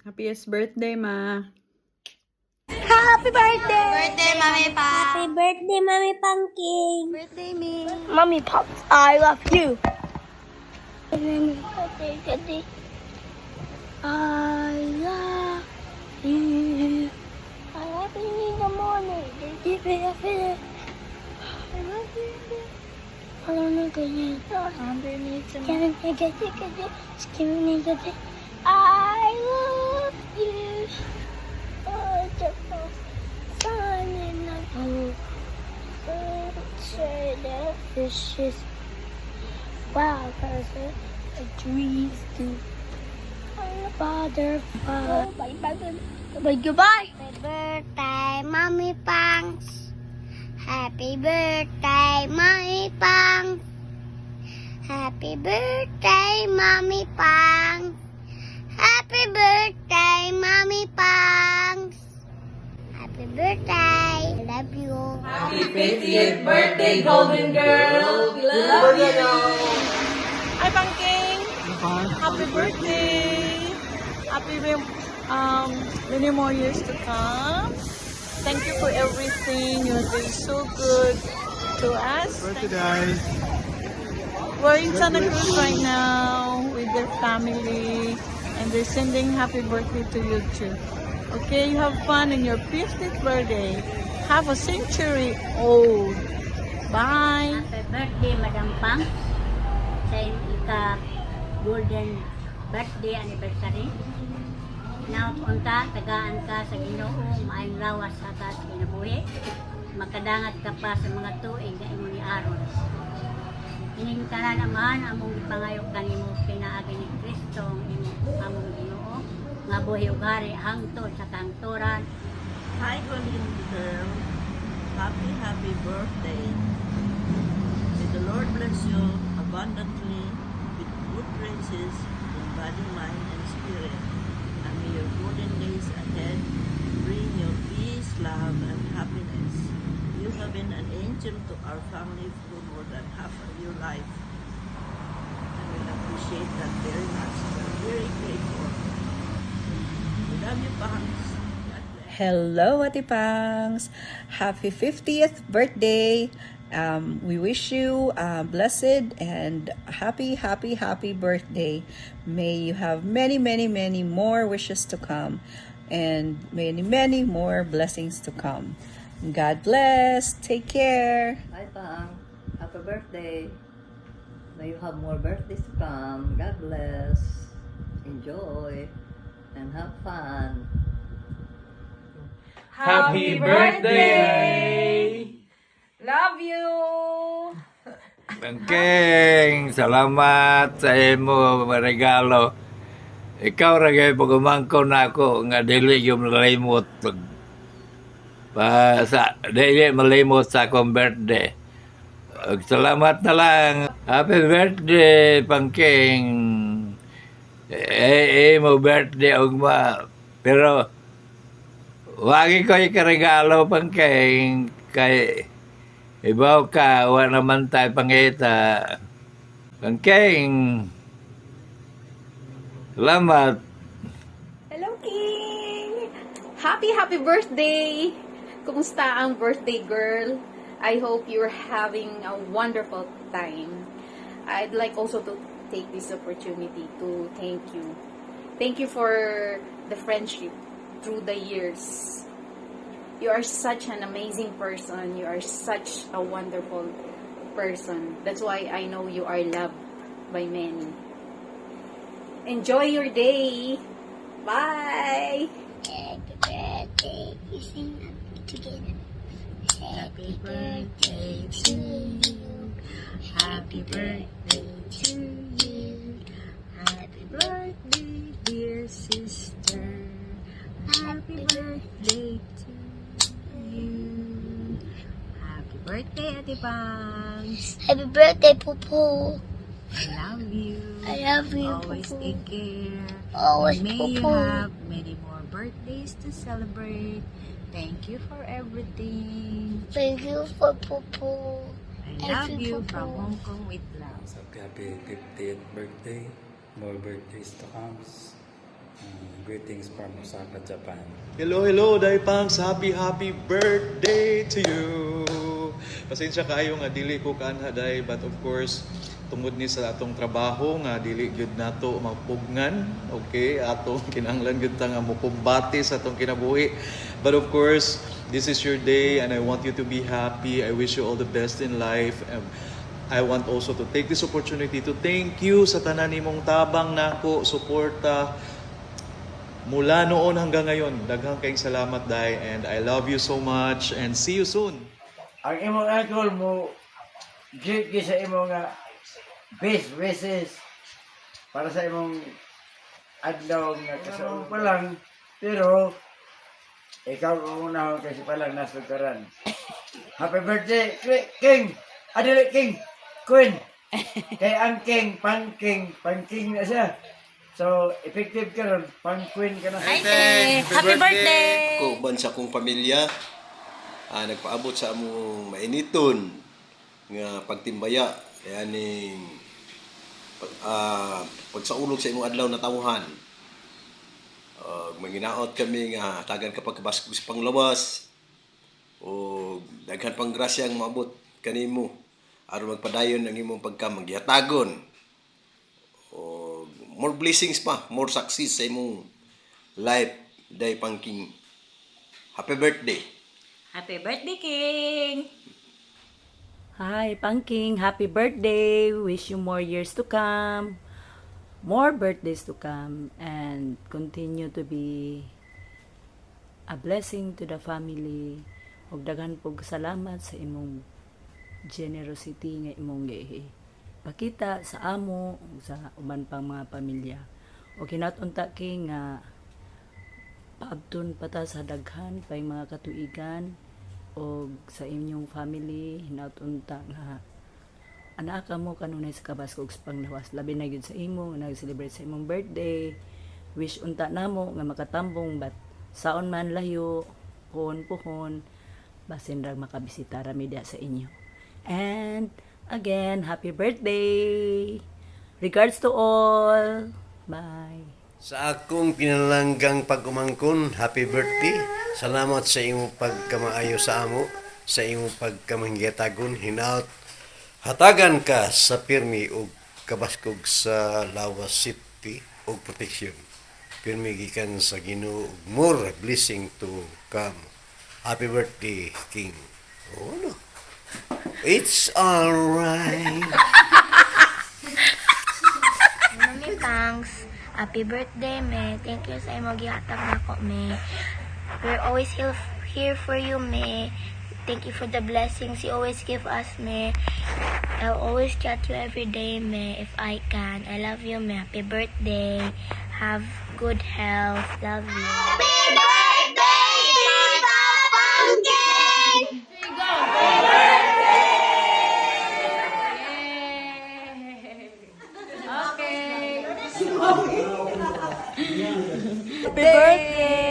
Happiest birthday, Ma. Happy birthday! Birthday, Mami Pa! Happy birthday, Mommy Pumpkin! Birthday, me! Mommy Pops, I love you! Happy birthday, I love you. I love you in the morning. I love you. I don't know ganyan. Underneath sa I love you. Oh, the sun in the blue. Say the fishes. Wow, cause the trees do. The butterfly. Bye, goodbye. Happy birthday, Mommy Pangs. Happy birthday, Mommy Pangs. Happy birthday, Mommy Pangs. Happy birthday, Mommy Pangs. Happy birthday. I love you. Happy 50th birthday, Golden Girl. We love you. Hi, Pangking. Happy birthday. Happy many more years to come. Thank you for everything. You're doing so good to us. Birthday. We're in Santa Cruz right now with their family, and they're sending happy birthday to you too. Okay, you have fun in your 50th birthday. Have a century old. Bye. Happy birthday, Madam Pang. Sa ika-golden birthday anniversary. Napunta, tagaan ka sa Ginoo, maayong lawas sa atas kinabuhi. Makadangat ka pa sa mga tuig na imo ni Aron. Ining tanan amahan among ipangayok kanimo pinaagi ni Kristo among Ginoo nga buhi ug hari hangtod sa kangturan. Hi, Golden Girl. Happy birthday. May the Lord bless you abundantly with good graces in body, mind, and spirit. And may your golden days ahead bring you peace, love, and happiness. You have been an angel to our family for more than half of your life. And we appreciate that very much. We're very grateful. We love you, Pangs. God bless. Hello, Ate Pangs! Happy 50th birthday! We wish you a blessed and happy birthday. May you have many more wishes to come and many more blessings to come. God bless. Take care. Hi, Pang. Happy birthday. May you have more birthdays to come. God bless. Enjoy and have fun. Happy birthday! Love you. Bangkeng, salamat sa imo regalo. Ikaw ra gyud pagumangko nako nga dili gyud malimot pa sa dili malimot sa akong birthday. Ug salamat na lang. Happy birthday, Pangking. Mo birthday ugma. Pero wagi ko ikaregalo, Pangking, kay ibaw ka, wala naman tayo pangita. Pangking, salamat. Hello, King! Happy birthday! Kumusta ang birthday girl? I hope you're having a wonderful time. I'd like also to take this opportunity to thank you. Thank you for the friendship through the years. You are such an amazing person. You are such a wonderful person. That's why I know you are loved by many. Enjoy your day. Bye. Happy birthday. You sing happy together. Happy birthday to you. Happy birthday to you. Happy birthday, dear sister. Happy birthday to you. Happy birthday, Ate Pangs! Happy birthday, Pupu. I love you. I love you, Always Pupu. take care. Always, May you Pupu. have many more birthdays to celebrate. Thank you for everything. Thank you for Pupu. I love you from Pupu. Hong Kong with love. Happy 50th birthday. More birthdays to come. Greetings from Osaka, Japan. Hello, Daipangs. Happy birthday to you. Pasensya kayo nga dili ko kanha day, but of course tungod ni sa atong trabaho nga dili gyud nato mapugngan, okay? Atong kinahanglan gyud ta nga mopumbati sa atong kinabuhi. But of course, this is your day and I want you to be happy. I wish you all the best in life. I want also to take this opportunity to thank you sa tanan nimong tabang nako, suporta mula noon hanggang ngayon. Daghang kayong salamat, Day, and I love you so much and see you soon. Ang imong idol mo gift sa imong best wishes para sa imong adlaw nga kasao pa lang, pero ikaw ang unahon kasi pa lang nasukaran. Happy birthday, King! Adili King! Queen! Kay ang King, pan-king na siya. So, effective ka ron, pang-queen ka na. Happy birthday! Ko bansa kong pamilya, nagpaabot sa among mainiton nga pagtimbaya kaya ning pagsaulog sa imong adlaw na tawhan. Manginaot kami nga tagan kapag kabaskog sa panglawas o daghan pang grasya ang maabot kanimo aron magpadayon ang imong pagkamagihatagon. More blessings pa, more success sa imong life, Day Pangking. Happy birthday! Happy birthday, King! Hi, Pangking! Happy birthday! Wish you more years to come, more birthdays to come, and continue to be a blessing to the family. Ug daghan pog salamat sa imong generosity nga imong pakita sa amo sa uban pang mga pamilya. O kinatunta King nga paabton pata sa daghan pay mga katuigan o sa inyong family hinatunta nga anak mo kanunay sa kabaskog sa panglawas, labi na gyud sa imo nga nag-celebrate sa imong birthday. Wish unta namo nga makatambong but saon man layo pohon basin ra makabisita ra mi sa inyo. And again, happy birthday! Regards to all! Bye! Sa akong pinalanggang pagkumangkon, happy birthday! Salamat sa imong pagkamaayo sa amo, sa imong pagkamanggatagon, hinaut. Hatagan ka sa pirmi o kabaskog sa Lawas City o protection. Pirmi gikan sa Ginoo, more blessing to come. Happy birthday, King! Oh, no. It's alright. Mami Pangs, happy birthday, me. Thank you sa imong gihatag nako, me. We're always here for you, me. Thank you for the blessings you always give us, me. I'll always chat you every day, me, if I can. I love you, me. Happy birthday. Have good health. Love you. Happy birthday, Tita Pumpkin! Happy birthday!